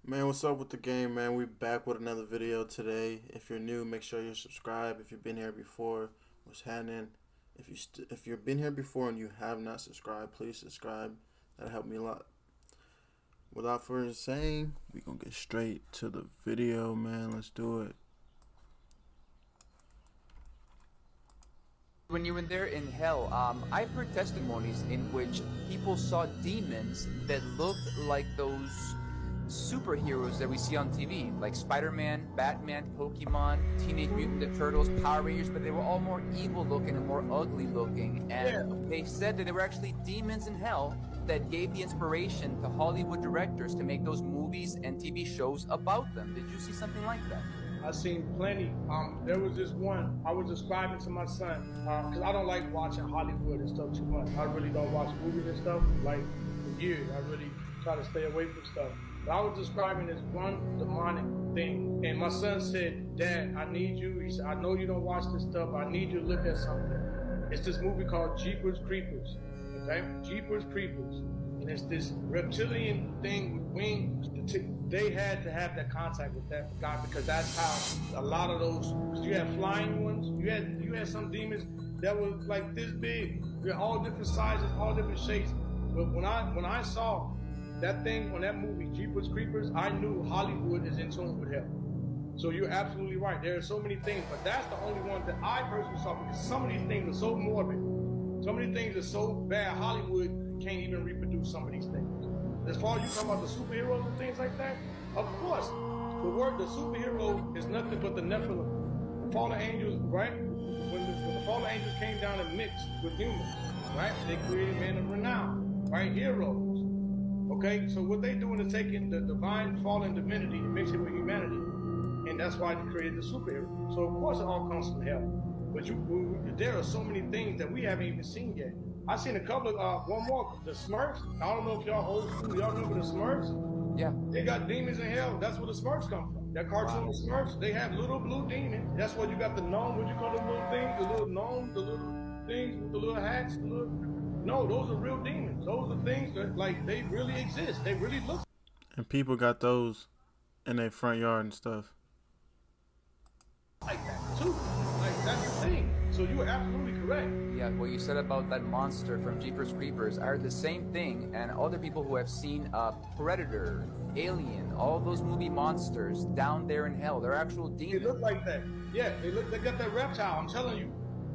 Man, what's up with the game, man? We back with another video today. If you're new, make sure you subscribe. If you've been here before, what's happening? If you've been here before and you have not subscribed, please subscribe. That'll help me a lot. Without further saying, we gonna get straight to the video, man. Let's do it. When you were there in hell, I've heard testimonies in which people saw demons that looked like those superheroes that we see on TV, like Spider-Man, Batman, Pokemon, Teenage Mutant Ninja Turtles, Power Rangers, but they were all more evil looking and more ugly looking. And they said that there were actually demons in hell that gave the inspiration to Hollywood directors to make those movies and TV shows about them. Did you see something like that? I've seen plenty. There was this one I was describing to my son because I don't like watching Hollywood and stuff too much. I really don't watch movies and stuff like for years. I really try to stay away from stuff. But I was describing this one demonic thing, and my son said, "Dad, I need you." He said, "I know you don't watch this stuff. I need you to look at something." It's this movie called Jeepers Creepers. Okay, Jeepers Creepers, and it's this reptilian thing with wings. They had to have that contact with that guy because that's how a lot of those. Because you had flying ones, you had some demons that were like this big. They're all different sizes, all different shapes. But when I saw that thing on that movie, Jeepers Creepers, I knew Hollywood is in tune with hell. So you're absolutely right. There are so many things, but that's the only one that I personally saw because some of these things are so morbid. Some of these things are so bad, Hollywood can't even reproduce some of these things. As far as you talk about the superheroes and things like that, of course, the superhero is nothing but the Nephilim. The fallen angels, right? When the fallen angels came down and mixed with humans, right? They created men of renown, right? Heroes. Okay, so what they doing is taking the divine fallen divinity and mixing it with humanity. And that's why they created the superhero. So of course it all comes from hell. But there are so many things that we haven't even seen yet. I've seen a couple of, one more, the Smurfs. I don't know if y'all old school, y'all remember the Smurfs? Yeah. They got demons in hell. That's where the Smurfs come from. That cartoon, the Smurfs, they have little blue demons. That's why you got the gnome, what you call the little things, the little gnomes, the little things with the little hats, no, those are real demons. Those are things that, like, they really exist. They really look. And people got those in their front yard and stuff. Like that, too. Like, that's the thing. So you are absolutely correct. Yeah, what you said about that monster from Jeepers Creepers, I heard the same thing, and other people who have seen Predator, Alien, all those movie monsters down there in hell, they're actual demons. They look like that. Yeah, they got that reptile, I'm telling you.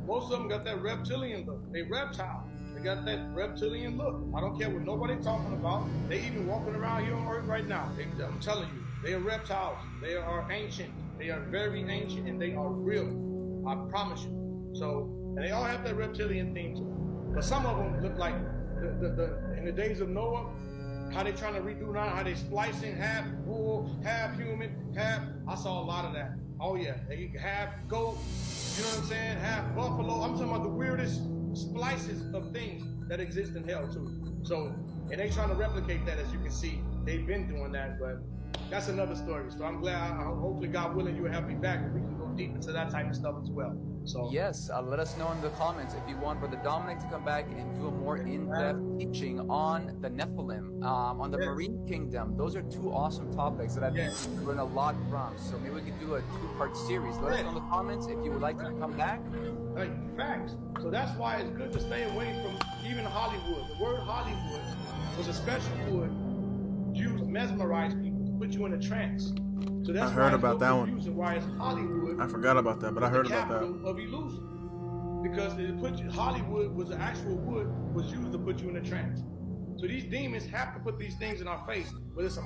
Most of them got that reptilian look. They reptile. They got that reptilian look. I don't care what nobody's talking about. They even walking around here on Earth right now. I'm telling you, they are reptiles. They are ancient. They are very ancient, and they are real. I promise you. So, and they all have that reptilian theme to them. But some of them look like in the days of Noah, how they trying to redo now, how they splicing half bull, half human, half. I saw a lot of that. Oh yeah, they half goat. You know what I'm saying? Half buffalo. I'm talking about the weirdest splices of things that exist in hell too. So, and they trying to replicate that, as you can see. They've been doing that, but that's another story. So I'm glad, hopefully God willing, you will have me back and we can go deep into that type of stuff as well. So yes, let us know in the comments if you want Brother Dominic to come back and do a more in-depth teaching on the Nephilim, on the Marine Kingdom. Those are two awesome topics that I think we learn a lot from. So maybe we could do a two-part series. Let us know in the comments if you would like to come back. Like facts. So that's why it's good to stay away from even Hollywood. The word Hollywood was a special word used to mesmerize people, to put you in a trance. So that's I heard about that one. Why it's Hollywood. I forgot about that, but I heard about that. Of illusion, because Hollywood was the actual wood was used to put you in a trance. So these demons have to put these things in our face, but it's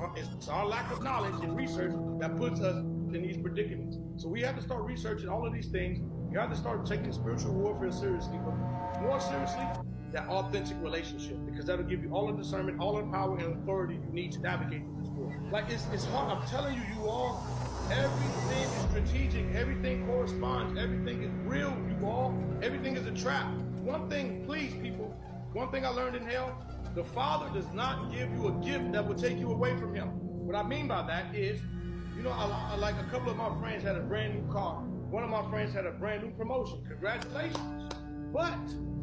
our lack of knowledge and research that puts us in these predicaments. So we have to start researching all of these things. You have to start taking spiritual warfare seriously, but more seriously, that authentic relationship, because that'll give you all the discernment, all the power and authority you need to navigate through this world. Like it's hard. I'm telling you, you all, everything is strategic, everything corresponds, everything is real, you all, everything is a trap. One thing, please, people, one thing I learned in hell, the Father does not give you a gift that will take you away from Him. What I mean by that is, you know, like a couple of my friends had a brand new car. One of my friends had a brand new promotion. Congratulations. But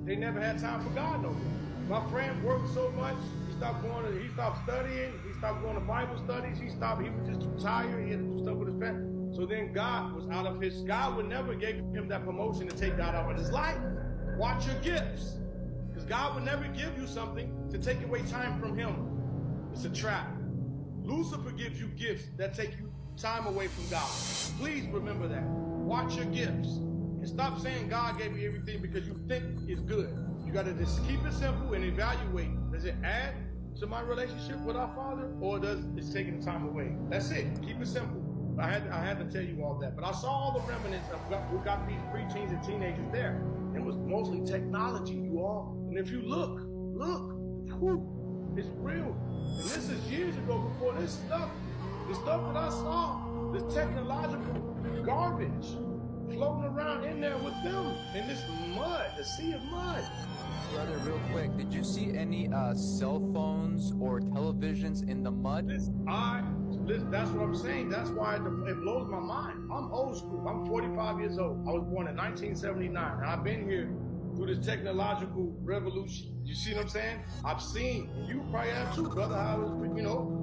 they never had time for God no more. My friend worked so much, stopped studying, he stopped going to Bible studies, he was just too tired, he had to do stuff with his family. So then God would never give him that promotion to take God out of his life. Watch your gifts. Because God would never give you something to take away time from him. It's a trap. Lucifer gives you gifts that take you time away from God. Please remember that. Watch your gifts. And stop saying God gave you everything because you think it's good. You got to just keep it simple and evaluate. Does it add to my relationship with our Father, or does it's taking the time away? That's it. Keep it simple. I had to tell you all that. But I saw all the remnants of what got these preteens and teenagers there. It was mostly technology, you all. And if you look, whew, it's real. And this is years ago before this stuff. The stuff that I saw, this technological garbage floating around in there with them in this mud, the sea of mud. Brother, real quick, did you see any cell phones or televisions in the mud? Listen, that's what I'm saying. That's why it blows my mind. I'm old school. I'm 45 years old. I was born in 1979. And I've been here through this technological revolution. You see what I'm saying? I've seen, and you probably have too, brother, how I was,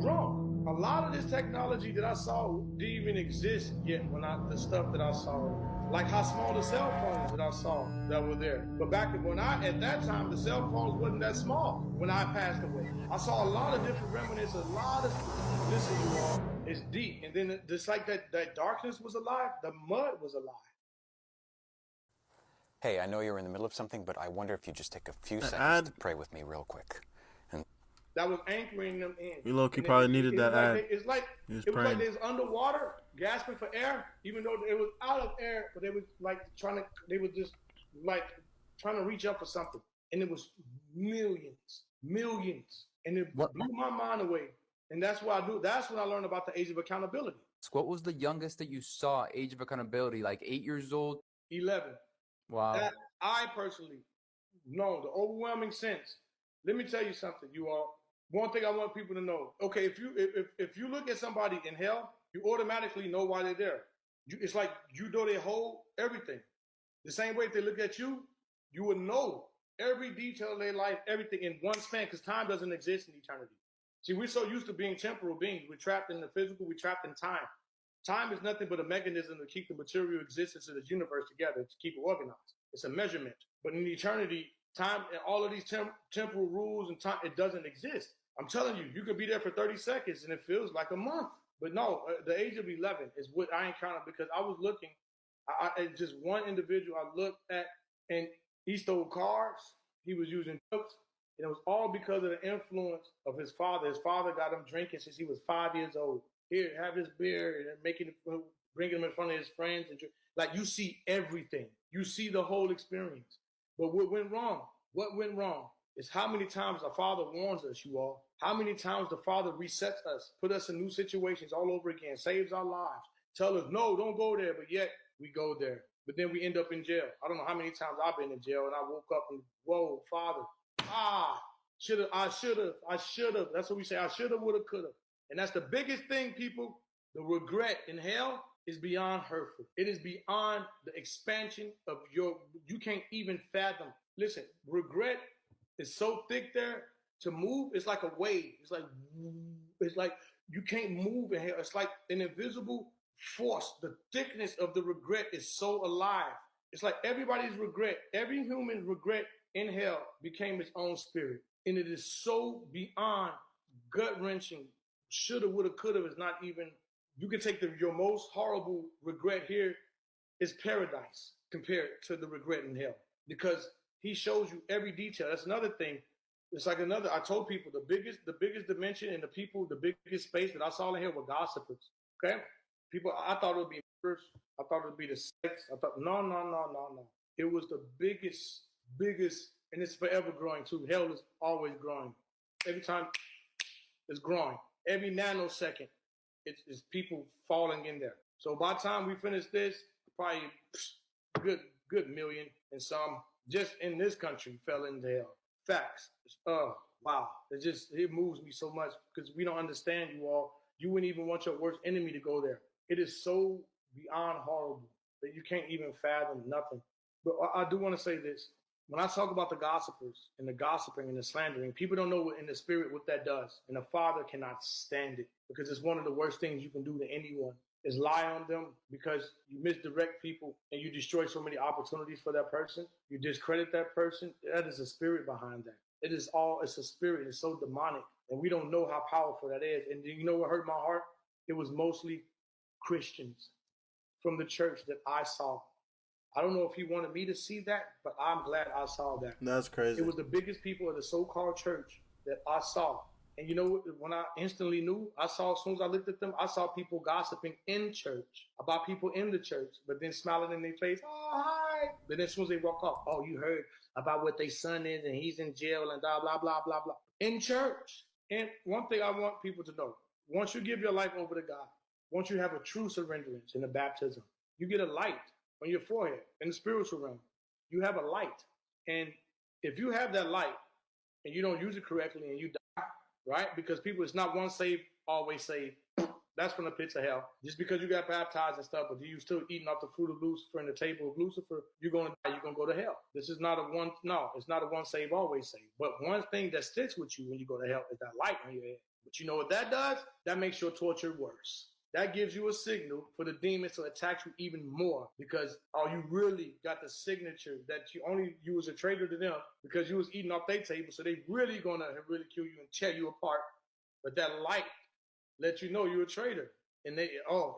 grown. A lot of this technology that I saw didn't even exist yet the stuff that I saw. Like how small the cell phones that I saw that were there. But at that time, the cell phones wasn't that small when I passed away. I saw a lot of different remnants, listen, you all, it's deep. And then just like that darkness was alive, the mud was alive. Hey, I know you're in the middle of something, but I wonder if you just take a few seconds to pray with me real quick. That was anchoring them in. We low-key probably needed that ad. It was like they was underwater, gasping for air, even though it was out of air, but they was like trying to reach up for something. And it was millions. And it blew my mind away. And that's what I do. That's when I learned about the age of accountability. What was the youngest that you saw, age of accountability, like 8 years old? 11. Wow. That I personally know, the overwhelming sense. Let me tell you something, you all. One thing I want people to know. Okay, if you look at somebody in hell, you automatically know why they're there. It's like you know they hold everything. The same way if they look at you, you would know every detail of their life, everything in one span, because time doesn't exist in eternity. See, we're so used to being temporal beings. We're trapped in the physical. We're trapped in time. Time is nothing but a mechanism to keep the material existence of this universe together, to keep it organized. It's a measurement. But in eternity, time and all of these temporal rules and time, it doesn't exist. I'm telling you, you could be there for 30 seconds and it feels like a month. But no, the age of 11 is what I encountered because I was looking at just one individual I looked at, and he stole cars. He was using drugs. And it was all because of the influence of his father. His father got him drinking since he was 5 years old. Here, have this beer, and bringing him in front of his friends. And like, you see everything. You see the whole experience. But what went wrong? What went wrong is how many times the Father warns us, you all. How many times the Father resets us, put us in new situations all over again, saves our lives, tell us, no, don't go there, but yet we go there. But then we end up in jail. I don't know how many times I've been in jail and I woke up and, whoa, Father, I should have. That's what we say, I should have, would have, could have. And that's the biggest thing, people. The regret in hell is beyond hurtful. It is beyond the expansion of you can't even fathom. Listen, regret is so thick there to move. It's like a wave. It's like you can't move in hell. It's like an invisible force. The thickness of the regret is so alive. It's like everybody's regret, every human regret in hell became its own spirit. And it is so beyond gut-wrenching. Shoulda, woulda, coulda is not even, you can take your most horrible regret here is paradise compared to the regret in hell. Because he shows you every detail. That's another thing. It's like I told people the biggest dimension and the biggest space that I saw in here were gossipers. Okay? People, I thought it would be murders. I thought it would be the sex. I thought, no. It was the biggest, and it's forever growing too. Hell is always growing. Every time it's growing. Every nanosecond, it's people falling in there. So by the time we finish this, probably good million and some just in this country fell into hell. Facts. Wow. It moves me so much because we don't understand, you all. You wouldn't even want your worst enemy to go there. It is so beyond horrible that you can't even fathom nothing. But I do want to say this. when I talk about the gossipers and the gossiping and the slandering, people don't know in the spirit what that does. And the Father cannot stand it because it's one of the worst things you can do to anyone is lie on them because you misdirect people and you destroy so many opportunities for that person. You discredit that person. That is a spirit behind that. It's a spirit. It's so demonic. And we don't know how powerful that is. And you know what hurt my heart? It was mostly Christians from the church that I saw. I don't know if he wanted me to see that, but I'm glad I saw that. That's crazy. It was the biggest people of the so-called church that I saw. And you know, when I instantly knew, as soon as I looked at them, I saw people gossiping in church about people in the church, but then smiling in their face, oh, hi. But then as soon as they walk off, oh, you heard about what their son is and he's in jail and blah, blah, blah, blah, blah. In church. And one thing I want people to know, once you give your life over to God, once you have a true surrenderance in the baptism, you get a light on your forehead in the spiritual realm. You have a light. And if you have that light and you don't use it correctly and you die, right? Because people, it's not once saved, always saved. That's from the pits of hell. Just because you got baptized and stuff, but you still eating off the fruit of Lucifer and the table of Lucifer, you're going to die, you're going to go to hell. This is not it's not a once saved, always saved. But one thing that sticks with you when you go to hell is that light on your head. But you know what that does? That makes your torture worse. That gives you a signal for the demons to attack you even more because you really got the signature that you was a traitor to them because you was eating off their table. So they really going to ridicule you and tear you apart. But that light lets you know you're a traitor. And it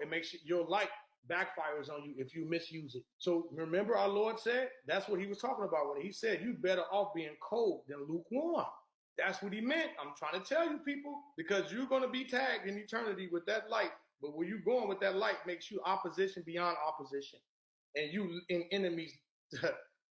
makes your light backfires on you if you misuse it. So remember our Lord said, that's what he was talking about when he said, you better off being cold than lukewarm. That's what he meant. I'm trying to tell you people, because you're going to be tagged in eternity with that light. But where you going with that light makes you opposition beyond opposition. And you in enemies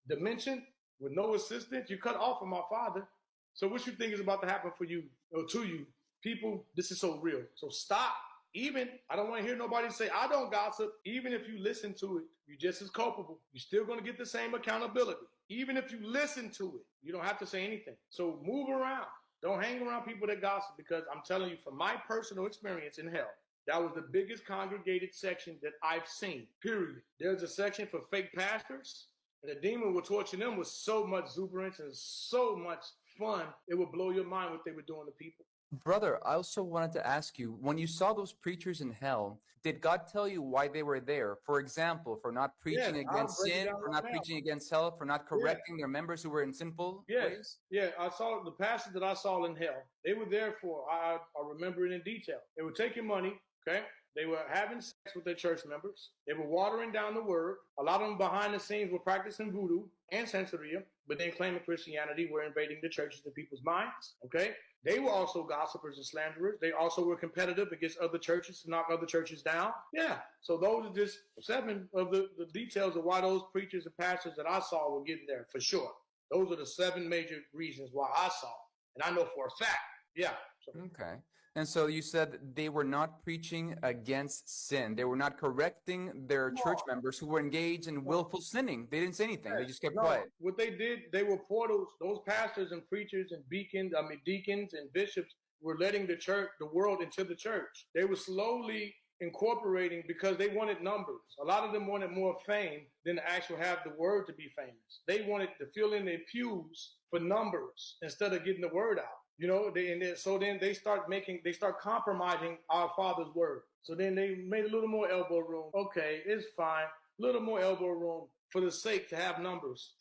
dimension with no assistance, you cut off from our Father. So what you think is about to happen for you or to you? People, this is so real. So stop. Even, I don't want to hear nobody say, I don't gossip. Even if you listen to it, you're just as culpable. You're still going to get the same accountability. Even if you listen to it, you don't have to say anything. So move around. Don't hang around people that gossip because I'm telling you from my personal experience in hell, that was the biggest congregated section that I've seen, period. There's a section for fake pastors, and the demon will torture them with so much exuberance and so much fun, it would blow your mind what they were doing to people. Brother, I also wanted to ask you, when you saw those preachers in hell, did God tell you why they were there? For example, for not preaching against sin, for not preaching against hell, for not correcting their members who were in sinful ways? Yeah, I saw the pastors that I saw in hell. They were there for, I remember it in detail. They were taking money, okay? They were having sex with their church members. They were watering down the word. A lot of them behind the scenes were practicing voodoo and Santeria, but then claiming Christianity were invading the churches and people's minds, okay? They were also gossipers and slanderers. They also were competitive against other churches to knock other churches down. Yeah, so those are just 7 of the details of why those preachers and pastors that I saw were getting there, for sure. Those are the 7 major reasons why I saw. And I know for a fact, yeah. So. Okay. And so you said they were not preaching against sin. They were not correcting their church members who were engaged in willful sinning. They didn't say anything. They just kept quiet. What they did, they were portals. Those pastors and preachers and deacons and bishops were letting the world into the church. They were slowly incorporating because they wanted numbers. A lot of them wanted more fame than to actually have the word to be famous. They wanted to fill in their pews for numbers instead of getting the word out. You know, so then they start compromising our Father's word. So then they made a little more elbow room. Okay, it's fine. A little more elbow room for the sake to have numbers.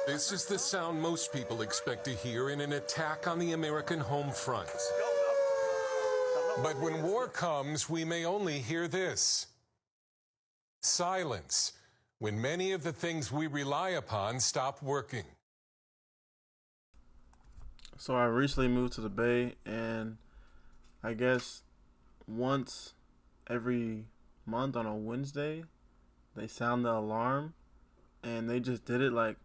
This is the sound most people expect to hear in an attack on the American home front. But when war comes, we may only hear this. Silence, when many of the things we rely upon stop working. So I recently moved to the Bay, and I guess once every month on a Wednesday, they sound the alarm, and they just did it like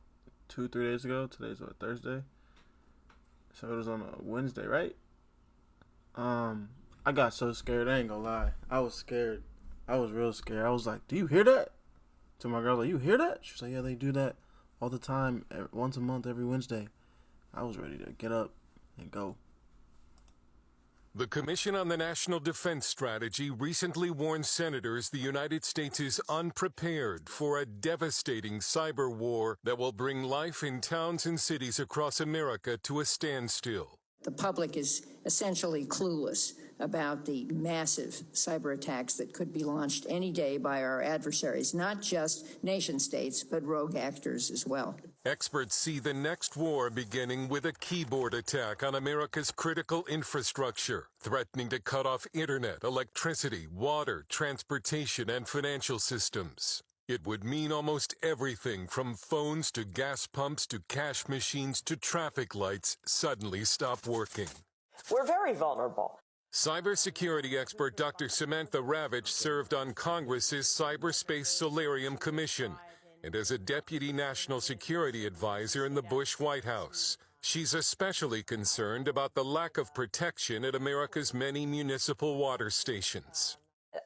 2-3 days ago. Today's what, Thursday? So it was on a Wednesday, right? I got so scared, I ain't gonna lie. I was scared. I was real scared. I was like, do you hear that? To my girl, like, you hear that? She was like, yeah, they do that all the time, once a month, every Wednesday. I was ready to get up and go. The Commission on the National Defense Strategy recently warned senators the United States is unprepared for a devastating cyber war that will bring life in towns and cities across America to a standstill. The public is essentially clueless about the massive cyber attacks that could be launched any day by our adversaries, not just nation states, but rogue actors as well. Experts see the next war beginning with a keyboard attack on America's critical infrastructure, threatening to cut off internet, electricity, water, transportation, and financial systems. It would mean almost everything from phones to gas pumps to cash machines to traffic lights suddenly stop working. We're very vulnerable. Cybersecurity expert Dr. Samantha Ravitch served on Congress's Cyberspace Solarium Commission and as a deputy national security advisor in the Bush White House. She's especially concerned about the lack of protection at America's many municipal water stations.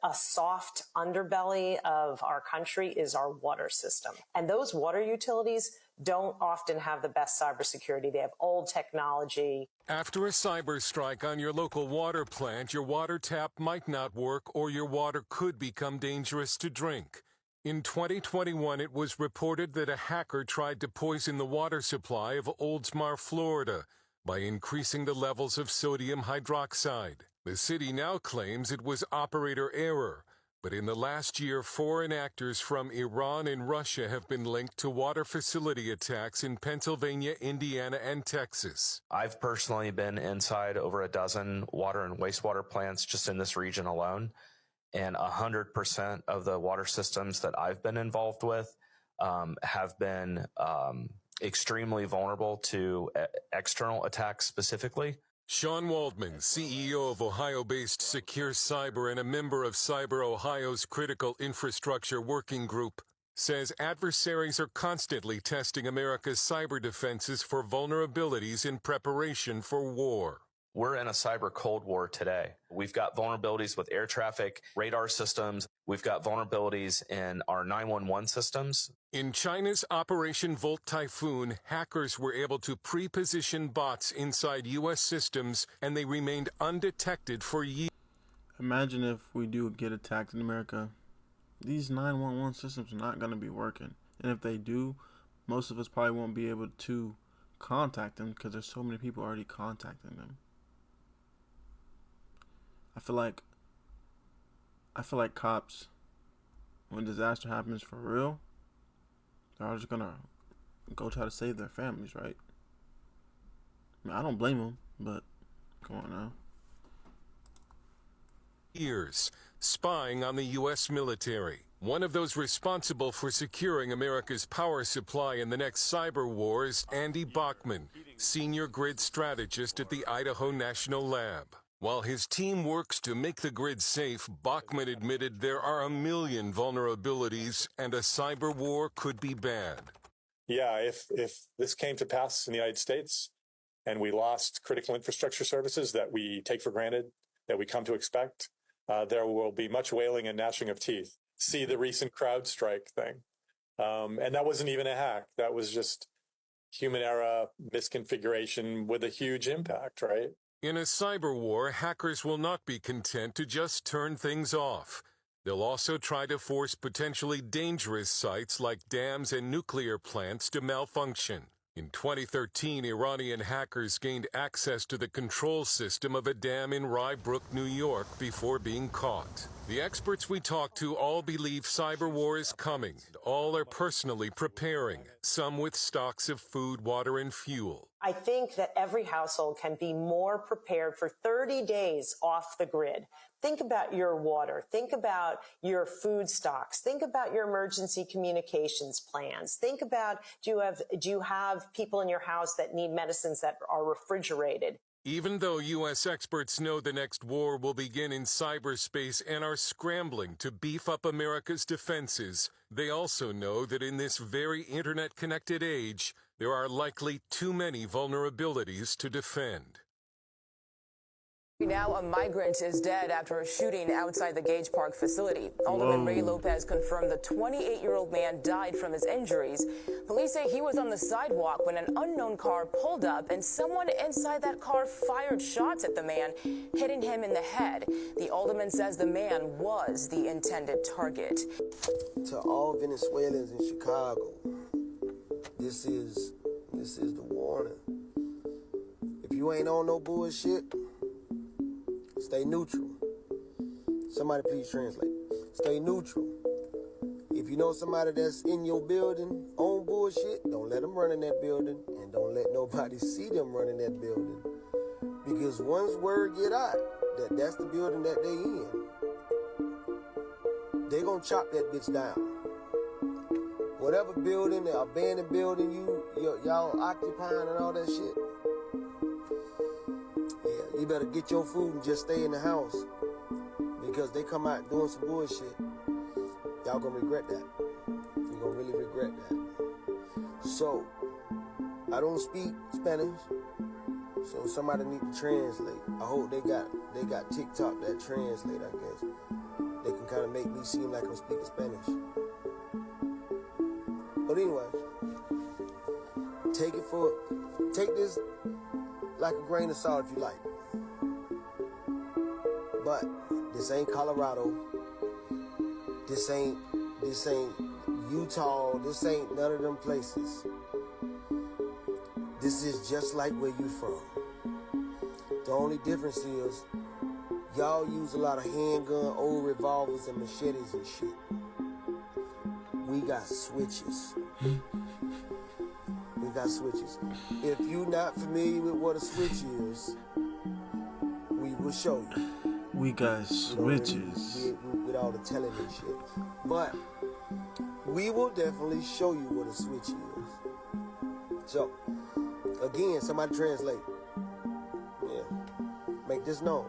A soft underbelly of our country is our water system. And those water utilities don't often have the best cybersecurity. They have old technology. After a cyber strike on your local water plant, your water tap might not work or your water could become dangerous to drink. In 2021, it was reported that a hacker tried to poison the water supply of Oldsmar, Florida, by increasing the levels of sodium hydroxide. The city now claims it was operator error, but in the last year, foreign actors from Iran and Russia have been linked to water facility attacks in Pennsylvania, Indiana, and Texas. I've personally been inside over a dozen water and wastewater plants just in this region alone, and 100% of the water systems that I've been involved with have been extremely vulnerable to external attacks specifically. Sean Waldman, CEO of Ohio-based Secure Cyber and a member of Cyber Ohio's Critical Infrastructure Working Group, says adversaries are constantly testing America's cyber defenses for vulnerabilities in preparation for war. We're in a cyber cold war today. We've got vulnerabilities with air traffic, radar systems. We've got vulnerabilities in our 911 systems. In China's Operation Volt Typhoon, hackers were able to pre-position bots inside U.S. systems, and they remained undetected for years. Imagine if we do get attacked in America. These 911 systems are not going to be working. And if they do, most of us probably won't be able to contact them because there's so many people already contacting them. I feel like cops, when disaster happens for real, they're just gonna go try to save their families, right? I mean, I don't blame them, but come on now. Years spying on the U.S. military. One of those responsible for securing America's power supply in the next cyber war is Andy Bachman, senior grid strategist at the Idaho National Lab. While his team works to make the grid safe, Bachman admitted there are a million vulnerabilities and a cyber war could be bad. Yeah, if this came to pass in the United States and we lost critical infrastructure services that we take for granted, that we come to expect, there will be much wailing and gnashing of teeth. See the recent CrowdStrike thing. And that wasn't even a hack. That was just human error misconfiguration with a huge impact, right? In a cyber war, hackers will not be content to just turn things off. They'll also try to force potentially dangerous sites like dams and nuclear plants to malfunction. In 2013, Iranian hackers gained access to the control system of a dam in Rye Brook, New York, before being caught. The experts we talked to all believe cyber war is coming. All are personally preparing, some with stocks of food, water, and fuel. I think that every household can be more prepared for 30 days off the grid. Think about your water. Think about your food stocks. Think about your emergency communications plans. Think about, do you have people in your house that need medicines that are refrigerated? Even though U.S. experts know the next war will begin in cyberspace and are scrambling to beef up America's defenses, they also know that in this very internet-connected age, there are likely too many vulnerabilities to defend. Now, a migrant is dead after a shooting outside the Gage Park facility. Alderman Ray Lopez confirmed the 28-year-old man died from his injuries. Police say he was on the sidewalk when an unknown car pulled up and someone inside that car fired shots at the man, hitting him in the head. The alderman says the man was the intended target. To all Venezuelans in Chicago, this is the warning. If you ain't on no bullshit, stay neutral. Somebody please translate. Stay neutral. If you know somebody that's in your building on bullshit, don't let them run in that building, and don't let nobody see them run in that building. Because once word get out that that's the building that they in, they gonna chop that bitch down. Whatever building, the abandoned building y'all occupying and all that shit, yeah, you better get your food and just stay in the house, because they come out doing some bullshit. Y'all gonna regret that. You're gonna really regret that. So, I don't speak Spanish, so somebody need to translate. I hope they got TikTok that translate, I guess. They can kind of make me seem like I'm speaking Spanish. But anyway, take this like a grain of salt if you like. But this ain't Colorado. This ain't Utah. This ain't none of them places. This is just like where you from. The only difference is y'all use a lot of handgun, old revolvers, and machetes and shit. We got switches. We got switches. If you're not familiar with what a switch is, we will show you. We got switches. With all the telling and shit. But we will definitely show you what a switch is. So, again, somebody translate. Yeah. Make this known.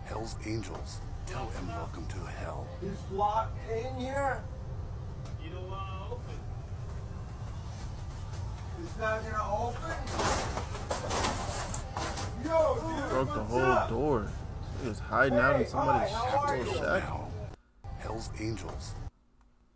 Hell's Angels. Tell him welcome to hell. It's locked in here. You don't want to open. It's not gonna open. Yo, dude, Broke the whole door. He was hiding out in somebody's little shack. Hell's Angels.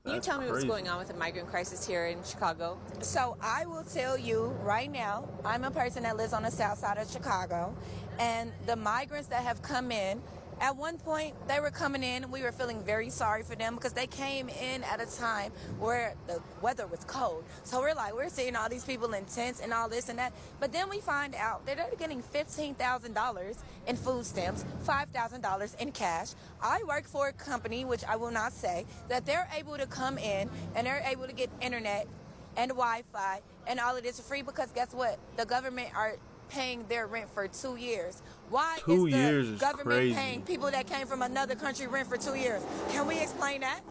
Can you tell me what's going on with the migrant crisis here in Chicago? So I will tell you right now, I'm a person that lives on the south side of Chicago, and the migrants that have come in, at one point they were coming in and we were feeling very sorry for them because they came in at a time where the weather was cold. So we're seeing all these people in tents and all this and that. But then we find out that they're getting $15,000 in food stamps, $5,000 in cash. I work for a company, which I will not say, that they're able to come in and they're able to get internet and Wi-Fi and all of this for free because guess what? The government are paying their rent for 2 years. Why 2 is years the is government crazy. paying people that came from another country rent for 2 years? Can we explain that?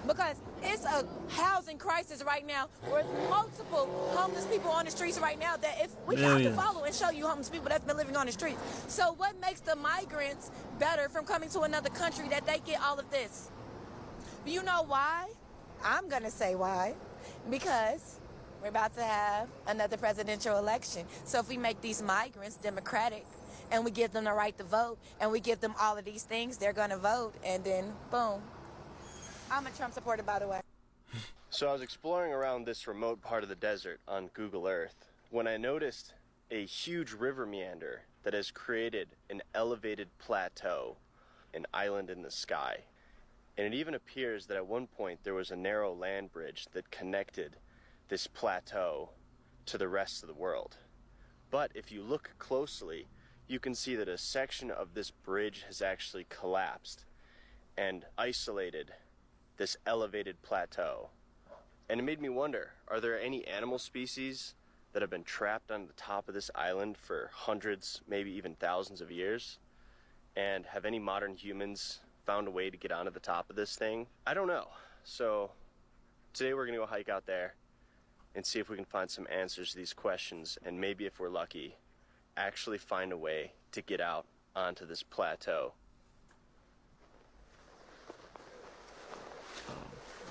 Because it's a housing crisis right now where multiple homeless people on the streets right now that if we have to follow and show you homeless people that's been living on the streets. So what makes the migrants better from coming to another country that they get all of this? You know why? I'm going to say why. Because we're about to have another presidential election. So if we make these migrants democratic and we give them the right to vote and we give them all of these things, they're going to vote and then boom. I'm a Trump supporter, by the way. So I was exploring around this remote part of the desert on Google Earth when I noticed a huge river meander that has created an elevated plateau, an island in the sky. And it even appears that at one point there was a narrow land bridge that connected this plateau to the rest of the world. But if you look closely, you can see that a section of this bridge has actually collapsed and isolated this elevated plateau. And it made me wonder, are there any animal species that have been trapped on the top of this island for hundreds, maybe even thousands of years? And have any modern humans found a way to get onto the top of this thing? I don't know. So today we're gonna go hike out there and see if we can find some answers to these questions, and maybe if we're lucky, actually find a way to get out onto this plateau.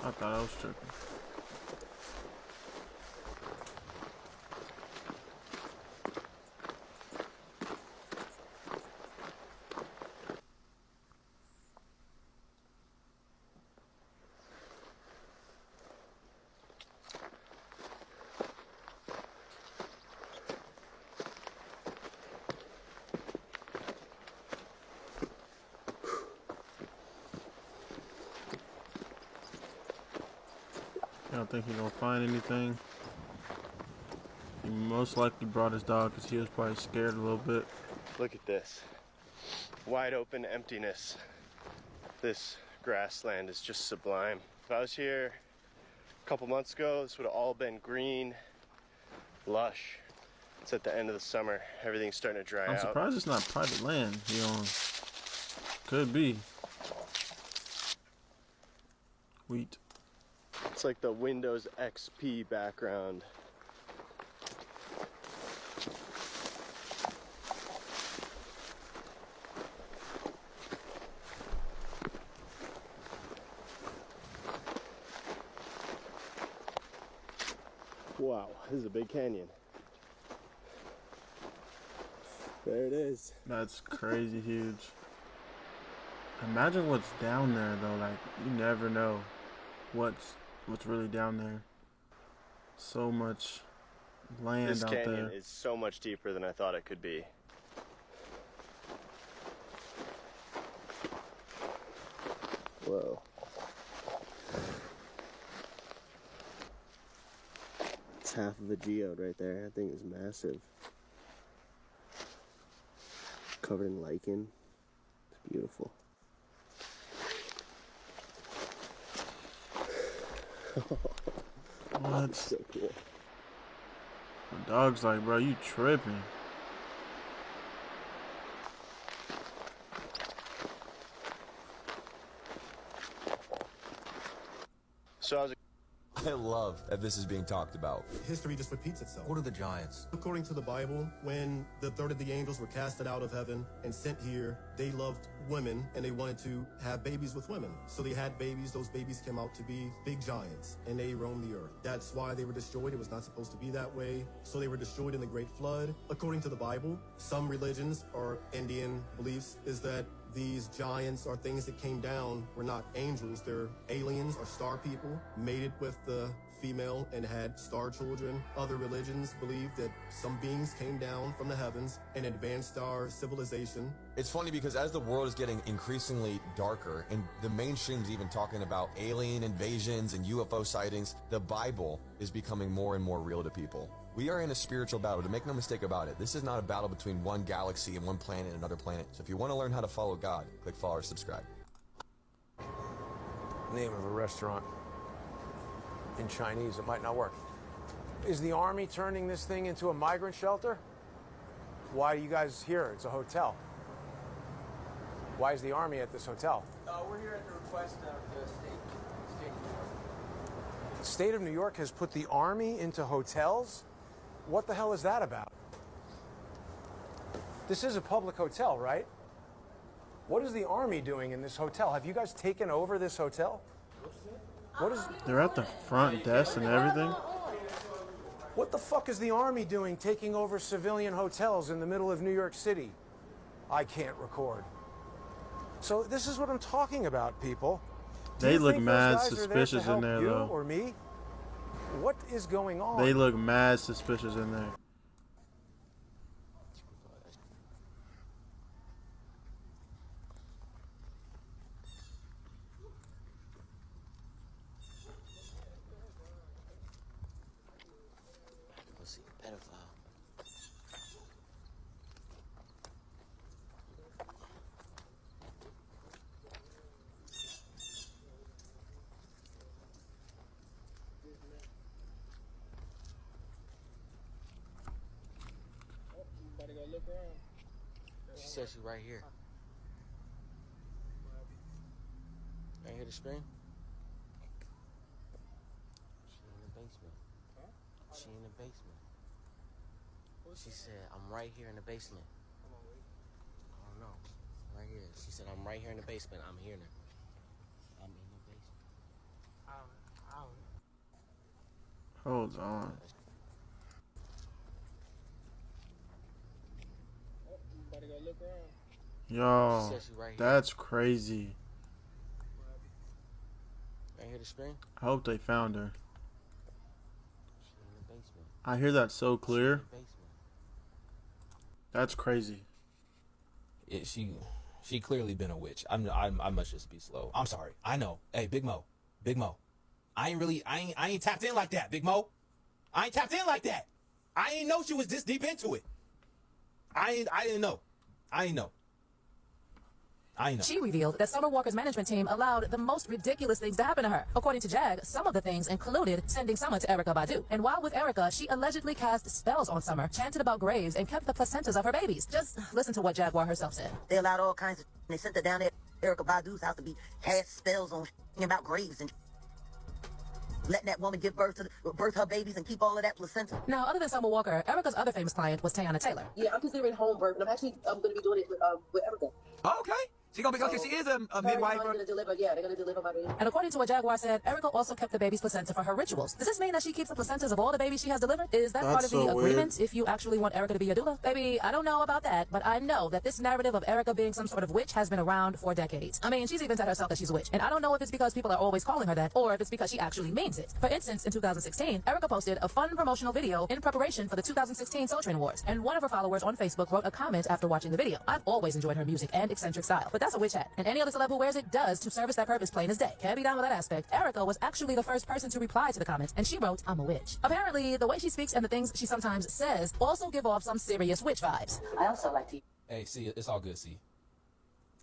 I thought I was tripping. don't think he's gonna find anything. He most likely brought his dog because he was probably scared a little bit. Look at this. Wide open emptiness. This grassland is just sublime. If I was here a couple months ago, this would have all been green, lush. It's at the end of the summer. Everything's starting to dry out. I'm surprised it's not private land he owns. Could be. Wheat. It's like the Windows XP background. Wow, this is a big canyon. There it is. That's crazy huge. Imagine what's down there though. Like, you never know what's really down there. So much land This out there. canyon is so much deeper than I thought it could be. Whoa. It's half of a geode right there. That thing is massive. Covered in lichen. It's beautiful. What? So cool. The dog's like, bro, you tripping. So I love that this is being talked about. History just repeats itself. What are the giants? According to the Bible, when the third of the angels were casted out of heaven and sent here, they loved women and they wanted to have babies with women. So they had babies. Those babies came out to be big giants and they roamed the earth. That's why they were destroyed. It was not supposed to be that way. So they were destroyed in the Great Flood. According to the Bible, some religions or Indian beliefs is that these giants are things that came down, were not angels, they're aliens or star people, mated with the female and had star children. Other religions believe that some beings came down from the heavens and advanced our civilization. It's funny because as the world is getting increasingly darker and the mainstream's even talking about alien invasions and UFO sightings, the Bible is becoming more and more real to people. We are in a spiritual battle, to make no mistake about it. This is not a battle between one galaxy and one planet and another planet. So if you want to learn how to follow God, click follow or subscribe. Name of a restaurant. In Chinese, it might not work. Is the Army turning this thing into a migrant shelter? Why are you guys here? It's a hotel. Why is the Army at this hotel? We're here at the request of the state of New York. The state of New York has put the Army into hotels? What the hell is that about? This is a public hotel, right? What is the Army doing in this hotel? Have you guys taken over this hotel? What is... They're at the front desk and everything. What the fuck is the Army doing taking over civilian hotels in the middle of New York City? I can't record. So this is what I'm talking about, people. They look mad suspicious in there, you though. Or me? What is going on? They look mad suspicious in there. Pussy, pedophile. She said she's right here. Right here to scream? She in the basement. She in the basement. She said, I'm right here in the basement. I don't know. Right here. She said, I'm right here in the basement. I'm here now. I'm in the basement. Hold on. Yo, that's crazy. Right here to scream? I hope they found her. She in the basement. I hear that so clear. That's crazy. Yeah, she clearly been a witch. I must just be slow. I'm sorry. I know. Hey, Big Mo. I ain't tapped in like that, Big Mo. I ain't tapped in like that. I ain't know she was this deep into it. I didn't know. I ain't know. She revealed that Summer Walker's management team allowed the most ridiculous things to happen to her. According to Jag, some of the things included sending Summer to Erykah Badu. And while with Erykah, she allegedly cast spells on Summer, chanted about graves, and kept the placentas of her babies. Just listen to what Jaguar herself said. They allowed all kinds of... They sent her down there at Erykah Badu's house to be cast spells on about graves and letting that woman give birth her babies and keep all of that placenta. Now, other than Summer Walker, Erykah's other famous client was Teyana Taylor. Yeah, I'm considering home birth, and I'm going to be doing it with Erykah. Oh, okay. She gonna be okay. She is a midwife. They're gonna deliver my baby. And according to what Jaguar said, Erykah also kept the baby's placenta for her rituals. Does this mean that she keeps the placentas of all the babies she has delivered? Is that part of the agreement if you actually want Erykah to be a doula? Baby, I don't know about that, but I know that this narrative of Erykah being some sort of witch has been around for decades. I mean, she's even said herself that she's a witch. And I don't know if it's because people are always calling her that, or if it's because she actually means it. For instance, in 2016, Erykah posted a fun promotional video in preparation for the 2016 Soul Train Awards. And one of her followers on Facebook wrote a comment after watching the video. I've always enjoyed her music and eccentric style, but that's a witch hat. And any other celeb who wears it does to service that purpose plain as day. Can't be down with that aspect. Erykah was actually the first person to reply to the comment, and she wrote, "I'm a witch." Apparently, the way she speaks and the things she sometimes says also give off some serious witch vibes. I also like to... Hey, see, it's all good, see.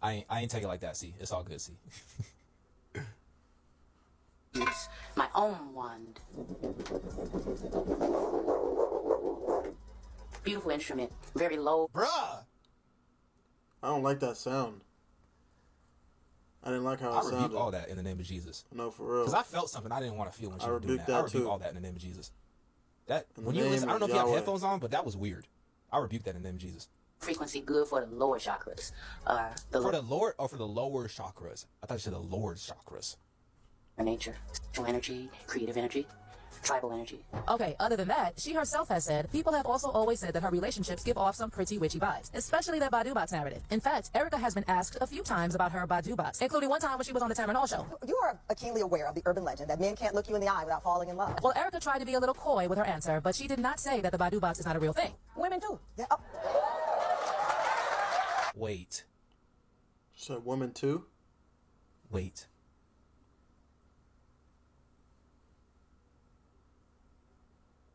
I ain't take it like that, see. It's all good, see. use my own wand. Beautiful instrument. Very low. Bruh! I don't like that sound. I didn't like how it sounded. I rebuke all that in the name of Jesus. No, for real. Because I felt something I didn't want to feel when she was doing that. I rebuke all that in the name of Jesus. That when you listen, I don't know if you have headphones on, but that was weird. I rebuke that in the name of Jesus. Frequency good for the lower chakras. For the lower or for the lower chakras? I thought you said the lower chakras. Nature, spiritual energy, creative energy, tribal energy. Okay, other than that, she herself has said, people have also always said that her relationships give off some pretty witchy vibes, especially that Badu box narrative. In fact, Erykah has been asked a few times about her Badu box, including one time when she was on the Tamron Hall show. You are keenly aware of the urban legend that men can't look you in the eye without falling in love. Well, Erykah tried to be a little coy with her answer, but she did not say that the Badu box is not a real thing. Women do. Wait. So women too? Wait.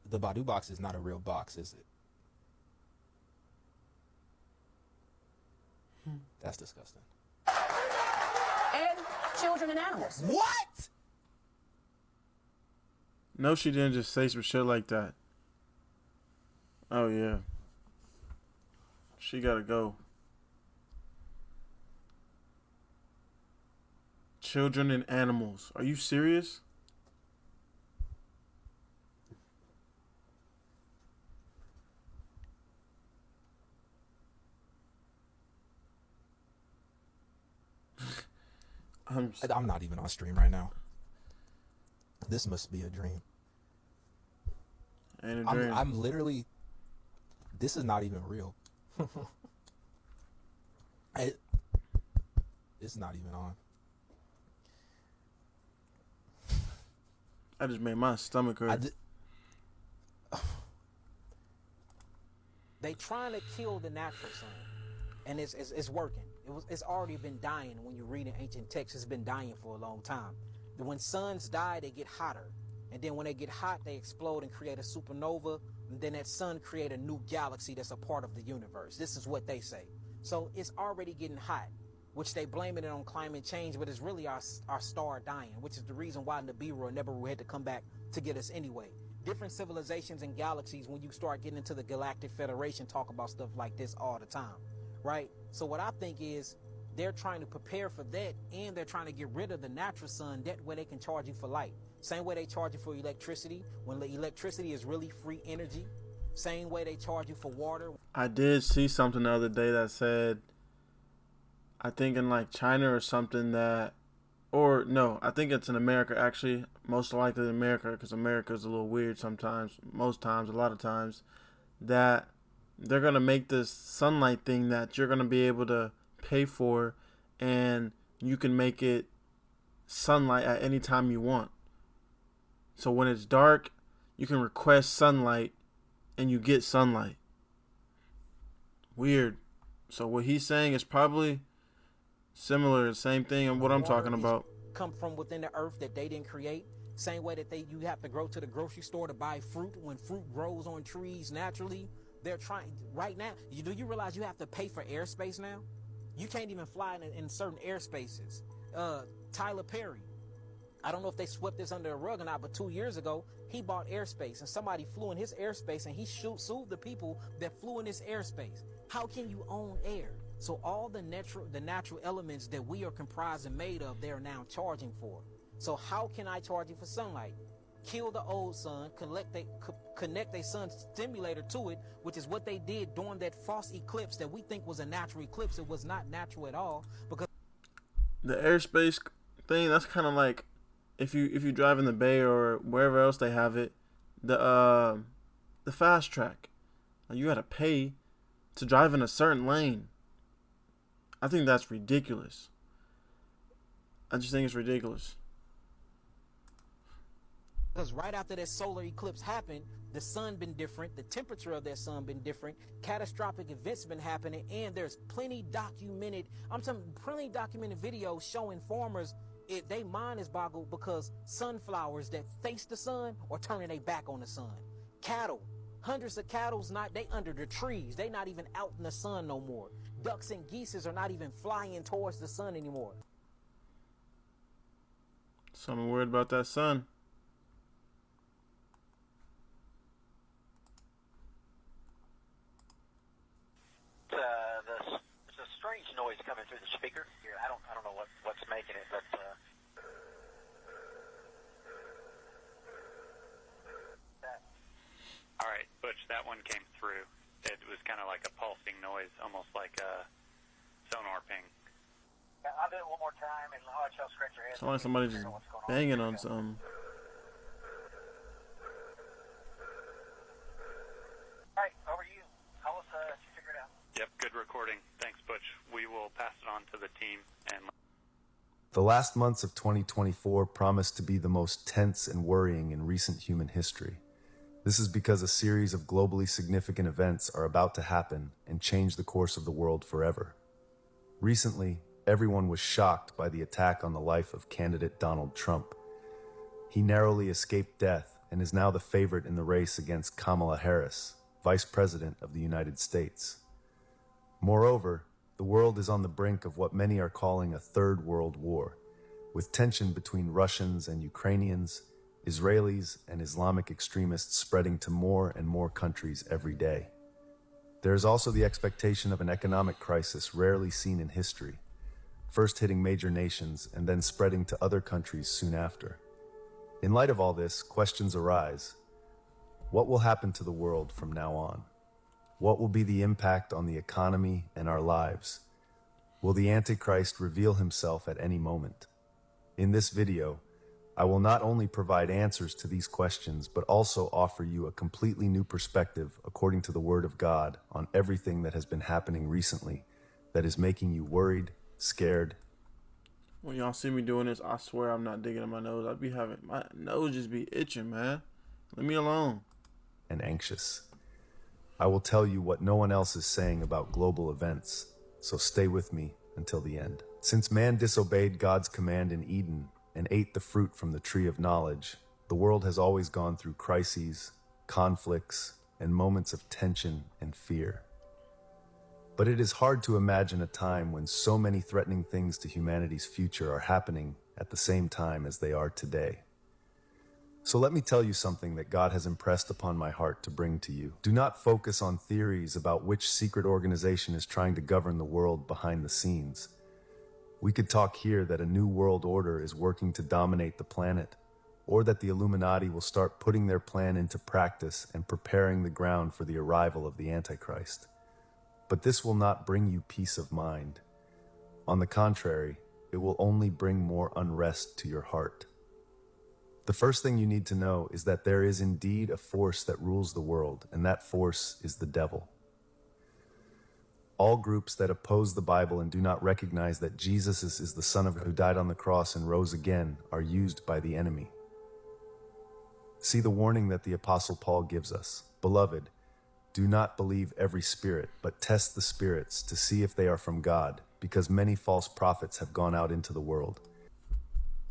The Badu box is not a real box, is it? That's disgusting. And children and animals. What? No, she didn't just say some shit like that. Oh, yeah. She gotta go. Children and animals. Are you serious? I'm not even on stream right now. This must be a dream. Ain't a dream. I'm literally... This is not even real. It's not even on. I just made my stomach hurt. They trying to kill the natural sun, and it's working. It's already been dying. When you read in ancient texts, it's been dying for a long time. When suns die, they get hotter, and then when they get hot, they explode and create a supernova. And then that sun create a new galaxy that's a part of the universe. This is what they say. So it's already getting hot, which they blaming it on climate change, but it's really our star dying, which is the reason why Nibiru never had to come back to get us anyway. Different civilizations and galaxies, when you start getting into the Galactic Federation, talk about stuff like this all the time, right? So what I think is they're trying to prepare for that, and they're trying to get rid of the natural sun. That way they can charge you for light. Same way they charge you for electricity, when the electricity is really free energy. Same way they charge you for water. I did see something the other day that said, I think in like China or something that, or no, I think it's in America actually, most likely in America, because America is a little weird sometimes, most times, a lot of times, that they're going to make this sunlight thing that you're going to be able to pay for, and you can make it sunlight at any time you want. So when it's dark, you can request sunlight and you get sunlight. Weird. So what he's saying is probably similar, the same thing, and what I'm talking about. Come from within the earth that they didn't create. Same way that you have to go to the grocery store to buy fruit when fruit grows on trees naturally. They're trying right now. Do you realize you have to pay for airspace now? You can't even fly in certain airspaces. Tyler Perry, I don't know if they swept this under the rug or not, but 2 years ago, he bought airspace and somebody flew in his airspace and he sued the people that flew in his airspace. How can you own air? So all the natural elements that we are comprised and made of, they're now charging for. So how can I charge you for sunlight? Kill the old sun, connect a sun stimulator to it, which is what they did during that false eclipse that we think was a natural eclipse. It was not natural at all, because the airspace thing, that's kind of like if you drive in the Bay or wherever else they have it, the fast track. You gotta pay to drive in a certain lane. I think that's ridiculous. I just think it's ridiculous. Because right after that solar eclipse happened, the sun been different, the temperature of that sun been different, catastrophic events been happening, and there's plenty documented videos showing farmers they mind is boggled because sunflowers that face the sun are turning their back on the sun. Cattle, hundreds of cattle's they under the trees, they not even out in the sun no more. Ducks and geese are not even flying towards the sun anymore. So I'm worried about that sun. There's a strange noise coming through the speaker here. I don't know what's making it, but all right, Butch, that one came through. It was kind of like a pulsing noise, almost like a sonar ping. Yeah, I'll do it one more time, and I'll let y'all scratch your head. Sounds like somebody just banging on something. All right, over to you. Tell us if you figure it out. Yep, good recording. Thanks, Butch. We will pass it on to the team. And the last months of 2024 promise to be the most tense and worrying in recent human history. This is because a series of globally significant events are about to happen and change the course of the world forever. Recently, everyone was shocked by the attack on the life of candidate Donald Trump. He narrowly escaped death and is now the favorite in the race against Kamala Harris, Vice President of the United States. Moreover, the world is on the brink of what many are calling a third world war, with tension between Russians and Ukrainians, Israelis and Islamic extremists spreading to more and more countries every day. There is also the expectation of an economic crisis rarely seen in history, first hitting major nations and then spreading to other countries soon after. In light of all this, questions arise. What will happen to the world from now on? What will be the impact on the economy and our lives? Will the Antichrist reveal himself at any moment? In this video, I will not only provide answers to these questions, but also offer you a completely new perspective according to the Word of God on everything that has been happening recently that is making you worried, scared. When y'all see me doing this, I swear I'm not digging in my nose. I'd be having my nose just be itching, man. Leave me alone. And anxious. I will tell you what no one else is saying about global events, so stay with me until the end. Since man disobeyed God's command in Eden and ate the fruit from the tree of knowledge, the world has always gone through crises, conflicts, and moments of tension and fear. But it is hard to imagine a time when so many threatening things to humanity's future are happening at the same time as they are today. So let me tell you something that God has impressed upon my heart to bring to you. Do not focus on theories about which secret organization is trying to govern the world behind the scenes. We could talk here that a new world order is working to dominate the planet, or that the Illuminati will start putting their plan into practice and preparing the ground for the arrival of the Antichrist. But this will not bring you peace of mind. On the contrary, it will only bring more unrest to your heart. The first thing you need to know is that there is indeed a force that rules the world, and that force is the devil. All groups that oppose the Bible and do not recognize that Jesus is the Son of God who died on the cross and rose again are used by the enemy. See the warning that the Apostle Paul gives us. Beloved, do not believe every spirit, but test the spirits to see if they are from God, because many false prophets have gone out into the world.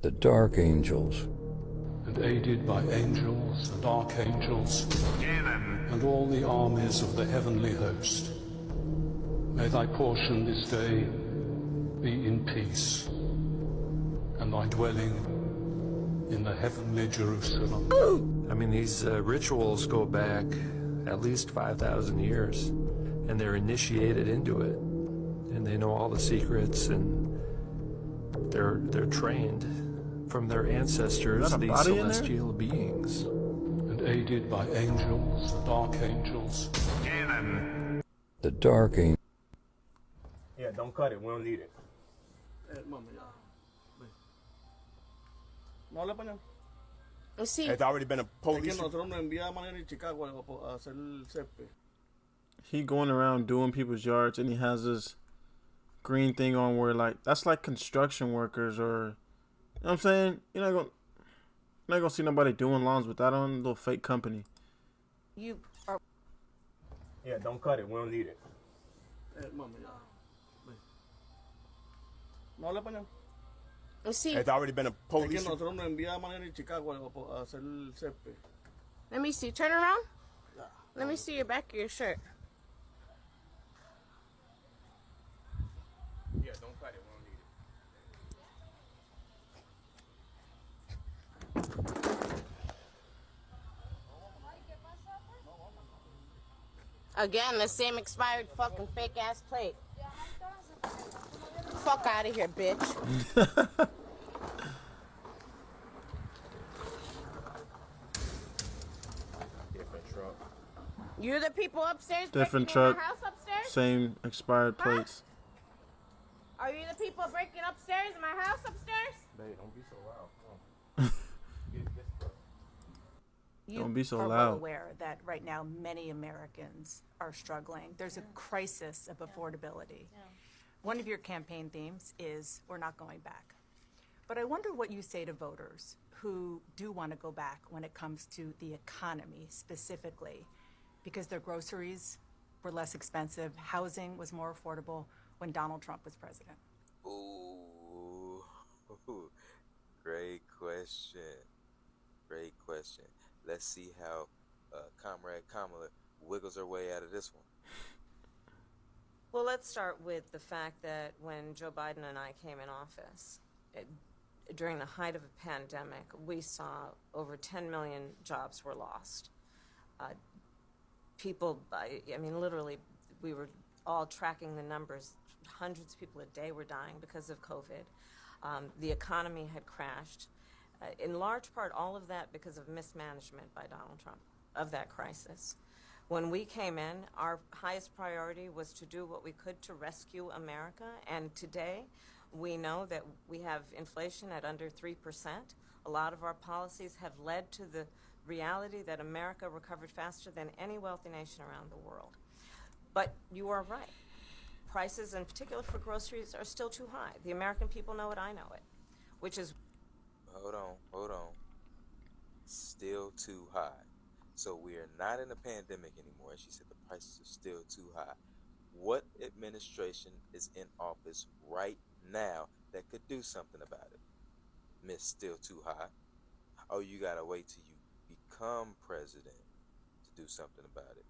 The dark angels. and aided by angels and archangels, and all the armies of the heavenly host. May thy portion this day be in peace, and thy dwelling in the heavenly Jerusalem. I mean, these rituals go back at least 5,000 years, and they're initiated into it, and they know all the secrets, and they're trained from their ancestors, these celestial beings. And aided by angels and archangels. The dark angel. Yeah, don't cut it. We don't need it. No habla español. Sí. It's already been a police. Es que nosotros nos enviaban a Chicago a hacer el césped. He going around doing people's yards, and he has this green thing on where, like, that's like construction workers, or, you know what I'm saying? You're not gonna see nobody doing lawns with that on, a little fake company. You are. Yeah, don't cut it. We don't need it. No habla español. Sí. It's already been a police. Es que nosotros nos enviaban a Chicago a hacer el césped. Let me see. Turn around. Let me see your back of your shirt. Yeah, don't cut it. We don't need it. Again, the same expired fucking fake ass plate. Fuck out of here, bitch. Different truck. You're the people upstairs. Different breaking in truck. my house upstairs? Same expired plates. Are you the people breaking upstairs in my house upstairs? Babe, don't be so loud. Come on. You Don't be so are loud. well aware that right now many Americans are struggling. There's a crisis of affordability. One of your campaign themes is we're not going back. But I wonder what you say to voters who do want to go back when it comes to the economy specifically, because their groceries were less expensive, housing was more affordable when Donald Trump was president. Ooh, great question. Great question. Let's see how Comrade Kamala wiggles her way out of this one. Well, let's start with the fact that when Joe Biden and I came in office, during the height of a pandemic, we saw over 10 million jobs were lost. People, I mean, literally, we were all tracking the numbers. Hundreds of people a day were dying because of COVID. The economy had crashed. In large part, all of that because of mismanagement by Donald Trump of that crisis. When we came in, our highest priority was to do what we could to rescue America. And today, we know that we have inflation at under 3%. A lot of our policies have led to the reality that America recovered faster than any wealthy nation around the world. But you are right. Prices, in particular for groceries, are still too high. The American people know it, I know it, which is... Hold on. Still too high. So we are not in a pandemic anymore. She said the prices are still too high. What administration is in office right now that could do something about it? Miss Still Too High. Oh, you gotta wait till you become president to do something about it.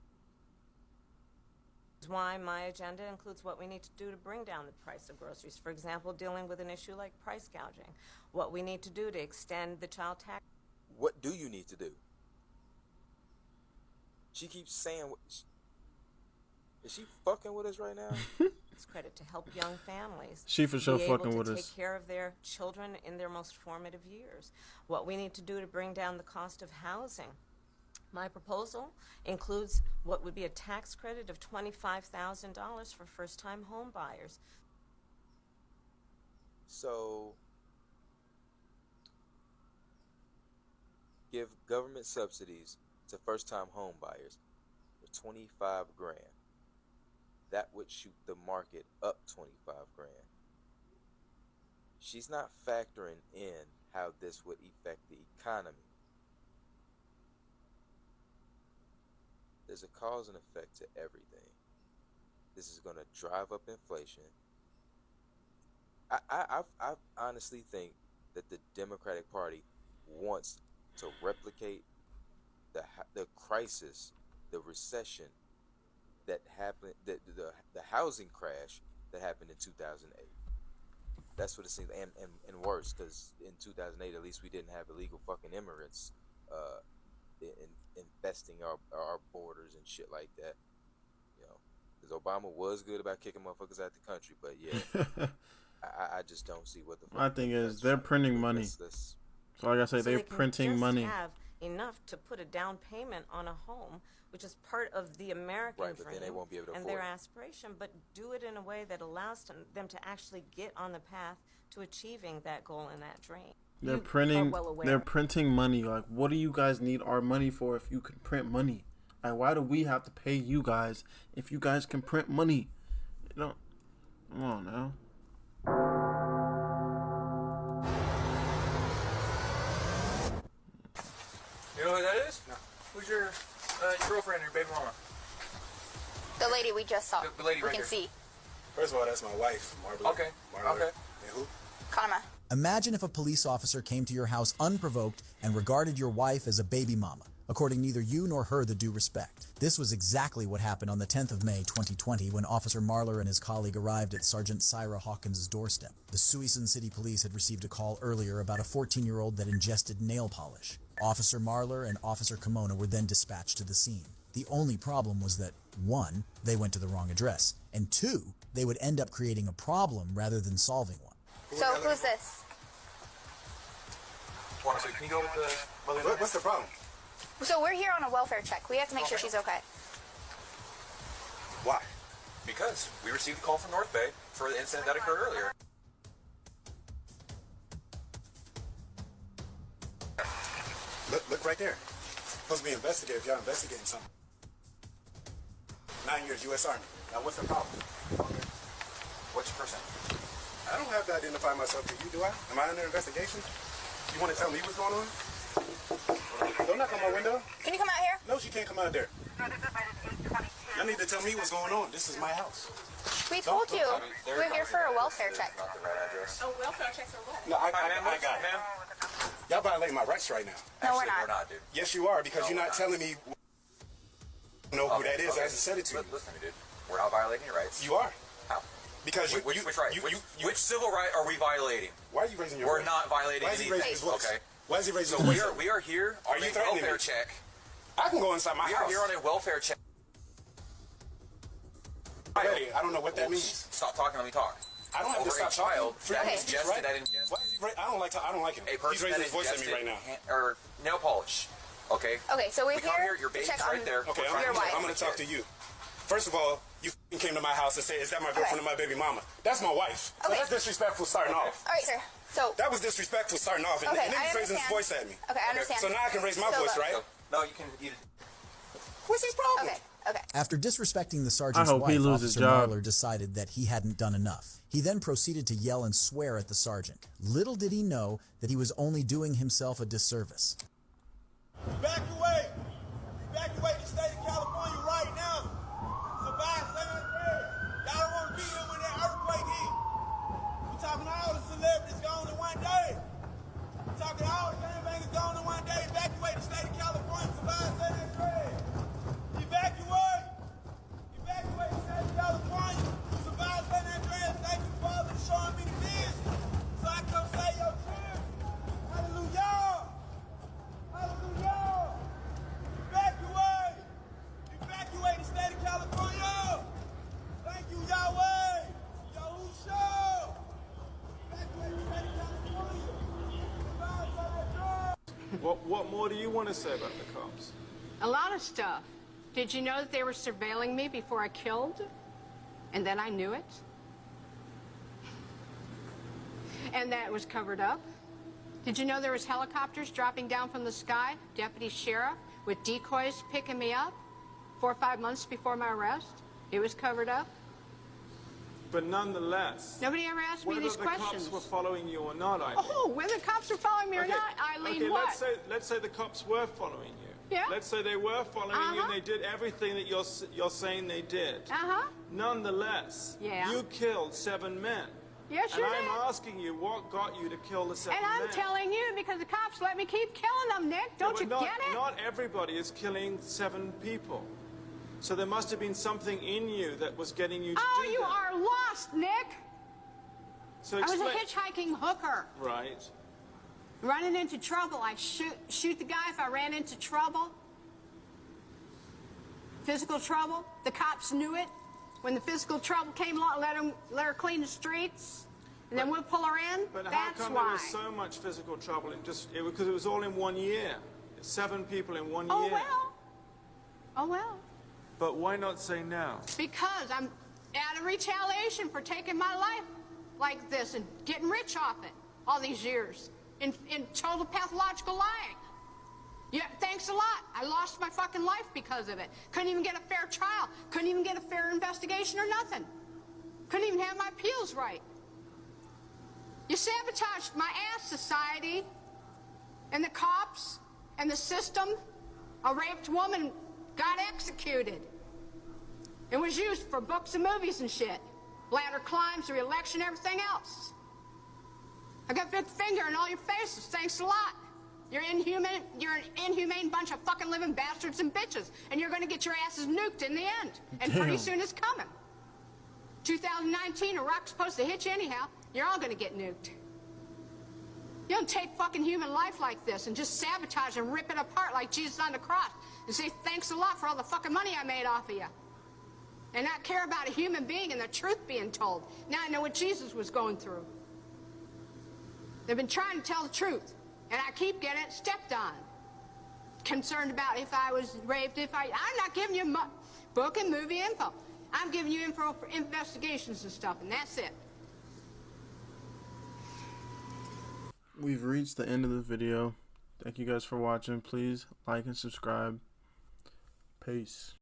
That's why my agenda includes what we need to do to bring down the price of groceries. For example, dealing with an issue like price gouging. What we need to do to extend the child tax. What do you need to do? She keeps saying, is she fucking with us right now? It's credit to help young families. She for sure be able fucking to with take us. care of their children in their most formative years. What we need to do to bring down the cost of housing. My proposal includes what would be a tax credit of $25,000 for first-time home buyers. So, give government subsidies to first-time home buyers for $25 grand. That would shoot the market up $25 grand. She's not factoring in how this would affect the economy. There's a cause and effect to everything. This is going to drive up inflation. I honestly think that the Democratic Party wants to replicate the crisis, the recession that happened, the housing crash that happened in 2008. That's what it seems, and worse, because in 2008 at least we didn't have illegal fucking immigrants infesting our borders and shit like that. You know, because Obama was good about kicking motherfuckers out the country, but yeah, I just don't see what the fuck. My thing is, they're printing money. So like I say, they're printing money. Have enough to put a down payment on a home, which is part of the American dream, but then they won't be able to and afford their it. aspiration, but do it in a way that allows them to actually get on the path to achieving that goal and that dream. They're printing. They're printing money. Like, what do you guys need our money for if you can print money? Like, why do we have to pay you guys if you guys can print money? You know, come on now. You know who that is? No. Who's your girlfriend or your baby mama? The lady we just saw. The lady we right can there. see. First of all, that's my wife, Marla. Okay. Marla. Okay. And who? Karma. Imagine if a police officer came to your house unprovoked and regarded your wife as a baby mama, according neither you nor her the due respect. This was exactly what happened on the 10th of May, 2020, when Officer Marler and his colleague arrived at Sergeant Syra Hawkins' doorstep. The Suisun City Police had received a call earlier about a 14-year-old that ingested nail polish. Officer Marler and Officer Kimona were then dispatched to the scene. The only problem was that, 1, they went to the wrong address, and 2, they would end up creating a problem rather than solving one. So who's this? Can you go with the mother? What's the problem? So we're here on a welfare check. We have to make sure she's okay. Why? Because we received a call from North Bay for the incident that occurred earlier. Look right there. Supposed to be investigative. Y'all investigating something. 9 years U.S. Army. Now what's the problem? What's your percent? I don't have to identify myself to you, do I? Am I under investigation? You want to tell me what's going on? Don't knock on my window. Can you come out here? No, she can't come out there. Y'all need to tell me what's going on. This is my house. We told you. We're here for a welfare check. Not the right address. A welfare check for what? No, I got it. Y'all violating my rights right now. No, Actually, we're not, dude. Yes, you are, because you're not telling me who that is. I just said it to you. Listen to me, dude. We're not violating your rights. You are. How? Because which right? Which civil right are we violating? Why are you raising your We're voice? not violating Why is he anything. raising his voice? Okay. Why is he raising So his voice? we are here on you a threatening welfare me? check. I can go inside my We house. are here on a welfare check. Hey, I don't know what that means. Stop talking. Let me talk. I don't have to stop child talking. that Okay. ingested Right? that ingested. I don't like him. A He's person raising that his voice at me ingested right now. or nail polish. Okay. Okay, so we're we come here. Your to baby's check right on there. Okay, your wife. I'm going to talk to you. First of all, you came to my house and said, "Is that my girlfriend or my baby mama?" That's my wife. So Okay. that's disrespectful starting off. All right, sir. So That was disrespectful starting off, and, Okay, and then I he's raising his understand. voice at me. Okay, I understand. So now I can raise my So voice, look. right? No, you can. What's his problem? Okay. Okay. After disrespecting the sergeant's hope he wife, loses Officer job. Marler decided that he hadn't done enough. He then proceeded to yell and swear at the sergeant. Little did he know that he was only doing himself a disservice. Evacuate! Evacuate the state of California right now! Survive San Andreas! Y'all don't want to be here when that earthquake hit! We're talking all the celebrities gone in one day! We're talking all the gangbangers gone in one day! Evacuate the state of California! Survive San Andreas! Evacuate! Evacuate the state of California! Survive San Andreas! Thank you, Father, for showing me the vision! So I can save your children! Hallelujah! Hallelujah! Evacuate! Evacuate the state of California! Thank you, Yahweh! Yahusha! Evacuate the state of California! Survive San Andreas! What more do you want to say about the cops? A lot of stuff. Did you know that they were surveilling me before I killed? And then I knew it? And that it was covered up? Did you know there was helicopters dropping down from the sky, deputy sheriff, with decoys picking me up 4 or 5 months before my arrest? It was covered up? But nonetheless, Nobody ever asked me whether these the questions. cops were following you or not, Eileen. Oh, whether the cops were following me or not, Eileen, okay, what? let's say the cops were following you. Yeah. Let's say they were following you and they did everything that you're saying they did. Uh-huh. Nonetheless, Yeah. you killed 7 men. Yes, and you I'm did. asking you, what got you to kill the 7 And I'm men? telling you because the cops let me keep killing them, Nick. Don't you but get it? Not everybody is killing 7 people. So there must have been something in you that was getting you to do Oh, you that. are lost, Nick. So I was a explain- hitchhiking hooker. Right. Running into trouble. I shoot the guy if I ran into trouble. Physical trouble. The cops knew it. When the physical trouble came along, let her clean the streets, and then we'll pull her in. But how That's come why. there was so much physical trouble in because it was all in 1 year? 7 people in 1 Oh, year. well. Oh, well. But why not say now? Because I'm out of retaliation for taking my life like this and getting rich off it all these years in total pathological lying. Yeah, thanks a lot. I lost my fucking life because of it. Couldn't even get a fair trial. Couldn't even get a fair investigation or nothing. Couldn't even have my appeals right. You sabotaged my ass, society, and the cops, and the system. A raped woman got executed. It was used for books and movies and shit. Ladder climbs, re-election, everything else. I got big finger in all your faces. Thanks a lot. You're inhuman. You're an inhumane bunch of fucking living bastards and bitches, and you're gonna get your asses nuked in the end. And pretty Damn. soon it's coming. 2019, a rock's supposed to hit you anyhow. You're all gonna get nuked. You don't take fucking human life like this and just sabotage and rip it apart like Jesus on the cross and say thanks a lot for all the fucking money I made off of you. And not care about a human being and the truth being told. Now I know what Jesus was going through. They've been trying to tell the truth, and I keep getting it stepped on. Concerned about if I was raped, I'm not giving you book and movie info. I'm giving you info for investigations and stuff, and that's it. We've reached the end of the video. Thank you guys for watching. Please like and subscribe. Peace.